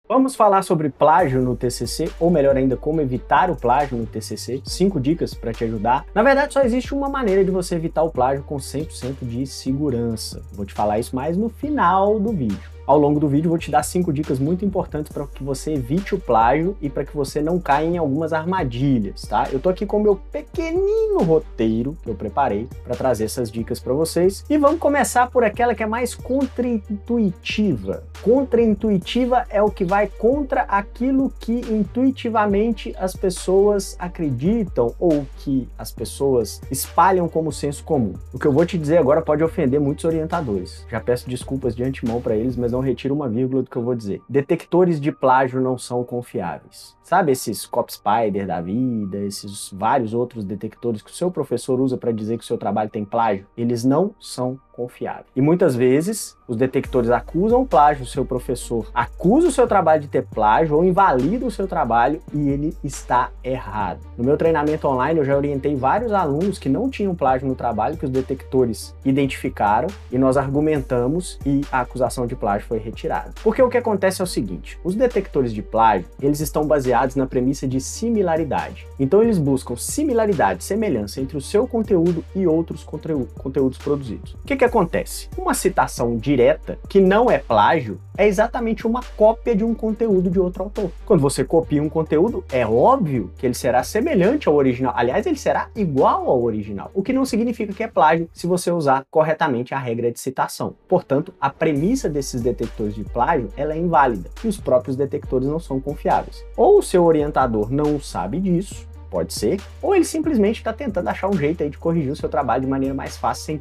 Vamos falar sobre plágio no TCC, ou melhor ainda, como evitar o plágio no TCC. 5 dicas para te ajudar. Na verdade, só existe uma maneira de você evitar o plágio com 100% de segurança. Vou te falar isso mais no final do vídeo. Ao longo do vídeo, vou te dar 5 dicas muito importantes para que você evite o plágio e para que você não caia em algumas armadilhas, tá? Eu tô aqui com o meu pequenino roteiro que eu preparei para trazer essas dicas para vocês. E vamos começar por aquela que é mais contraintuitiva. Contraintuitiva é o que vai contra aquilo que intuitivamente as pessoas acreditam ou que as pessoas espalham como senso comum. O que eu vou te dizer agora pode ofender muitos orientadores. Já peço desculpas de antemão para eles, mas não retiro uma vírgula do que eu vou dizer. Detectores de plágio não são confiáveis. Sabe esses CopSpider da vida, esses vários outros detectores que o seu professor usa para dizer que o seu trabalho tem plágio? Eles não são confiáveis. E muitas vezes os detectores acusam o plágio, o seu professor acusa o seu trabalho de ter plágio ou invalida o seu trabalho e ele está errado. No meu treinamento online eu já orientei vários alunos que não tinham plágio no trabalho, que os detectores identificaram e nós argumentamos e a acusação de plágio foi retirada. Porque o que acontece é o seguinte, os detectores de plágio, eles estão baseados na premissa de similaridade. Então eles buscam similaridade, semelhança entre o seu conteúdo e outros conteúdos produzidos. O que acontece? Uma citação direta, que não é plágio, é exatamente uma cópia de um conteúdo de outro autor. Quando você copia um conteúdo, é óbvio que ele será semelhante ao original. Aliás, ele será igual ao original, o que não significa que é plágio se você usar corretamente a regra de citação. Portanto, a premissa desses detectores de plágio, ela é inválida e os próprios detectores não são confiáveis. Ou o seu orientador não sabe disso, pode ser, ou ele simplesmente está tentando achar um jeito aí de corrigir o seu trabalho de maneira mais fácil sem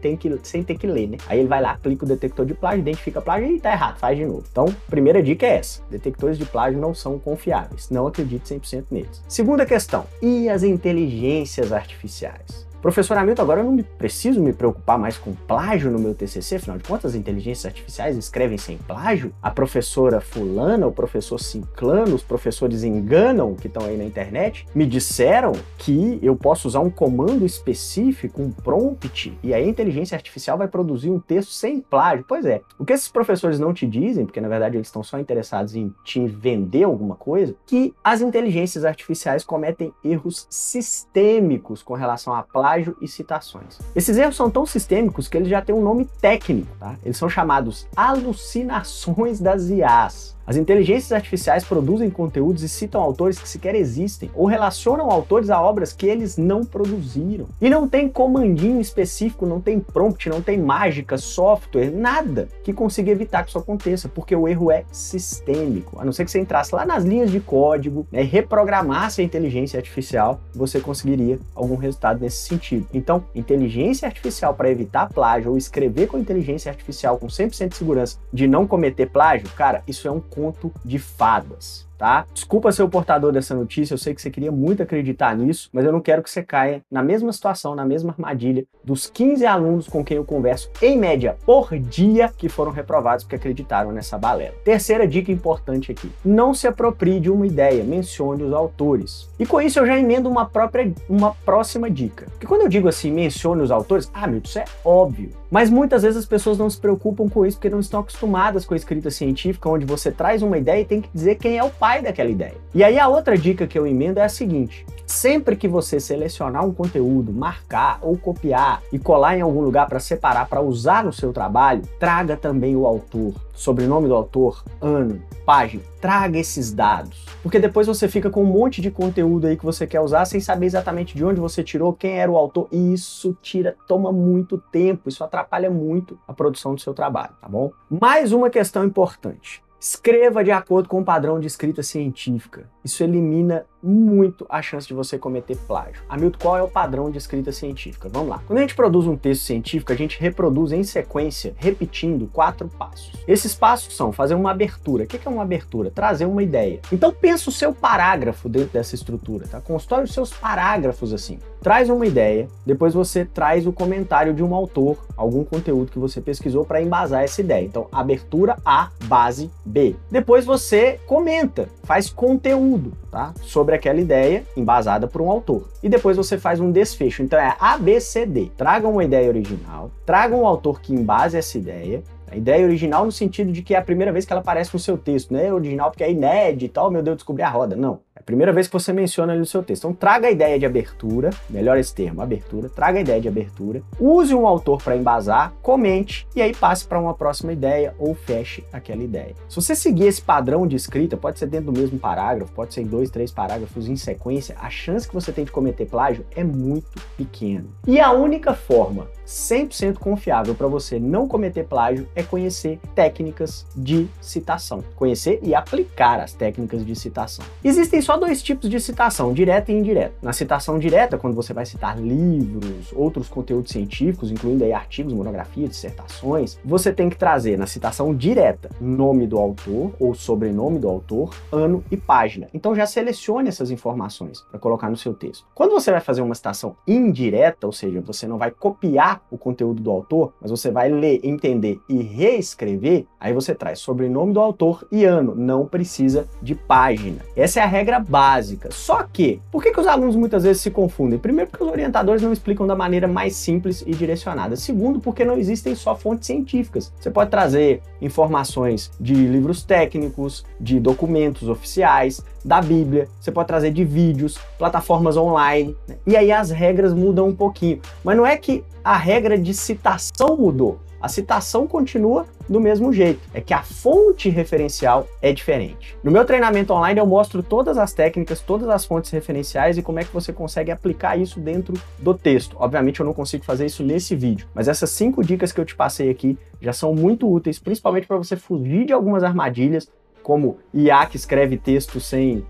ter que ler, né? Aí ele vai lá, aplica o detector de plágio, identifica plágio e tá errado, faz de novo. Então, primeira dica é essa, detectores de plágio não são confiáveis, não acredite 100% neles. Segunda questão, e as inteligências artificiais? Professor Hamilton, agora eu não preciso me preocupar mais com plágio no meu TCC, afinal de contas, as inteligências artificiais escrevem sem plágio? A professora fulana, o professor ciclano, os professores enganam que estão aí na internet? Me disseram que eu posso usar um comando específico, um prompt, e aí a inteligência artificial vai produzir um texto sem plágio. Pois é, o que esses professores não te dizem, porque na verdade eles estão só interessados em te vender alguma coisa, que as inteligências artificiais cometem erros sistêmicos com relação a plágio e citações. Esses erros são tão sistêmicos que eles já têm um nome técnico, tá? Eles são chamados alucinações das IAs. As inteligências artificiais produzem conteúdos e citam autores que sequer existem, ou relacionam autores a obras que eles não produziram. E não tem comandinho específico, não tem prompt, não tem mágica, software, nada que consiga evitar que isso aconteça, porque o erro é sistêmico. A não ser que você entrasse lá nas linhas de código, né, e reprogramasse a inteligência artificial, você conseguiria algum resultado nesse sentido. Então, inteligência artificial para evitar plágio, ou escrever com inteligência artificial com 100% de segurança de não cometer plágio, cara, isso é um conto de fadas. Tá? Desculpa ser o portador dessa notícia, eu sei que você queria muito acreditar nisso, mas eu não quero que você caia na mesma situação, na mesma armadilha dos 15 alunos com quem eu converso, em média, por dia, que foram reprovados porque acreditaram nessa balela. Terceira dica importante aqui, não se aproprie de uma ideia, mencione os autores. E com isso eu já emendo uma próxima dica. Porque quando eu digo assim, mencione os autores, meu, isso é óbvio. Mas muitas vezes as pessoas não se preocupam com isso porque não estão acostumadas com a escrita científica, onde você traz uma ideia e tem que dizer quem é o pai daquela ideia. E aí a outra dica que eu emendo é a seguinte, sempre que você selecionar um conteúdo, marcar ou copiar e colar em algum lugar para separar, para usar no seu trabalho, traga também o autor, sobrenome do autor, ano, página, traga esses dados, porque depois você fica com um monte de conteúdo aí que você quer usar sem saber exatamente de onde você tirou, quem era o autor, e isso toma muito tempo, isso atrapalha muito a produção do seu trabalho, tá bom? Mais uma questão importante. Escreva de acordo com o padrão de escrita científica. Isso elimina muito a chance de você cometer plágio. Hamilton, qual é o padrão de escrita científica? Vamos lá. Quando a gente produz um texto científico, a gente reproduz em sequência, repetindo 4 passos. Esses passos são fazer uma abertura. O que é uma abertura? Trazer uma ideia. Então pensa o seu parágrafo dentro dessa estrutura, tá? Constrói os seus parágrafos assim. Traz uma ideia, depois você traz o comentário de um autor, algum conteúdo que você pesquisou para embasar essa ideia. Então, abertura A, base B. Depois você comenta, faz conteúdo, tá? Sobre aquela ideia embasada por um autor. E depois você faz um desfecho. Então é A, B, C, D. Traga uma ideia original, traga um autor que embase essa ideia, A ideia original no sentido de que é a primeira vez que ela aparece no seu texto, não é original porque é inédito e tal, meu Deus, descobri a roda. Não. É a primeira vez que você menciona ali no seu texto. Então traga a ideia de abertura, melhor esse termo, abertura, traga a ideia de abertura, use um autor para embasar, comente e aí passe para uma próxima ideia ou feche aquela ideia. Se você seguir esse padrão de escrita, pode ser dentro do mesmo parágrafo, pode ser em 2, 3 parágrafos em sequência, a chance que você tem de cometer plágio é muito pequena. E a única forma 100% confiável para você não cometer plágio é conhecer técnicas de citação. Conhecer e aplicar as técnicas de citação. Existem só dois tipos de citação, direta e indireta. Na citação direta, quando você vai citar livros, outros conteúdos científicos, incluindo aí artigos, monografias, dissertações, você tem que trazer na citação direta nome do autor ou sobrenome do autor, ano e página. Então já selecione essas informações para colocar no seu texto. Quando você vai fazer uma citação indireta, ou seja, você não vai copiar o conteúdo do autor, mas você vai ler, entender e reescrever, aí você traz sobrenome do autor e ano, não precisa de página. Essa é a regra básica. Só que, por que os alunos muitas vezes se confundem? Primeiro, porque os orientadores não explicam da maneira mais simples e direcionada. Segundo, porque não existem só fontes científicas. Você pode trazer informações de livros técnicos, de documentos oficiais, da Bíblia, você pode trazer de vídeos, plataformas online, né? E aí as regras mudam um pouquinho. Mas não é que a regra de citação mudou. A citação continua do mesmo jeito, é que a fonte referencial é diferente. No meu treinamento online eu mostro todas as técnicas, todas as fontes referenciais e como é que você consegue aplicar isso dentro do texto. Obviamente eu não consigo fazer isso nesse vídeo, mas essas 5 dicas que eu te passei aqui já são muito úteis, principalmente para você fugir de algumas armadilhas, como IA que escreve texto sem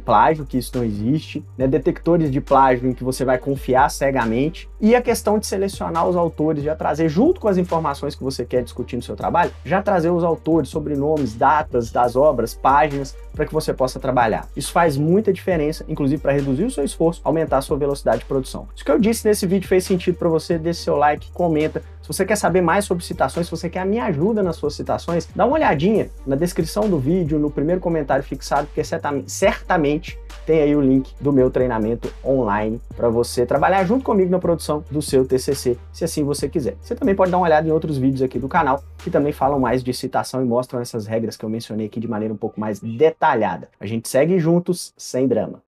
plágio, que isso não existe, né? Detectores de plágio em que você vai confiar cegamente, e a questão de selecionar os autores, já trazer junto com as informações que você quer discutir no seu trabalho, já trazer os autores, sobrenomes, datas das obras, páginas, para que você possa trabalhar. Isso faz muita diferença, inclusive para reduzir o seu esforço, aumentar a sua velocidade de produção. Se o que eu disse nesse vídeo fez sentido para você, deixe seu like, comenta. Se você quer saber mais sobre citações, se você quer a minha ajuda nas suas citações, dá uma olhadinha na descrição do vídeo, no primeiro comentário fixado, porque certamente tem aí o link do meu treinamento online para você trabalhar junto comigo na produção do seu TCC, se assim você quiser. Você também pode dar uma olhada em outros vídeos aqui do canal, que também falam mais de citação e mostram essas regras que eu mencionei aqui de maneira um pouco mais detalhada. A gente segue juntos, sem drama.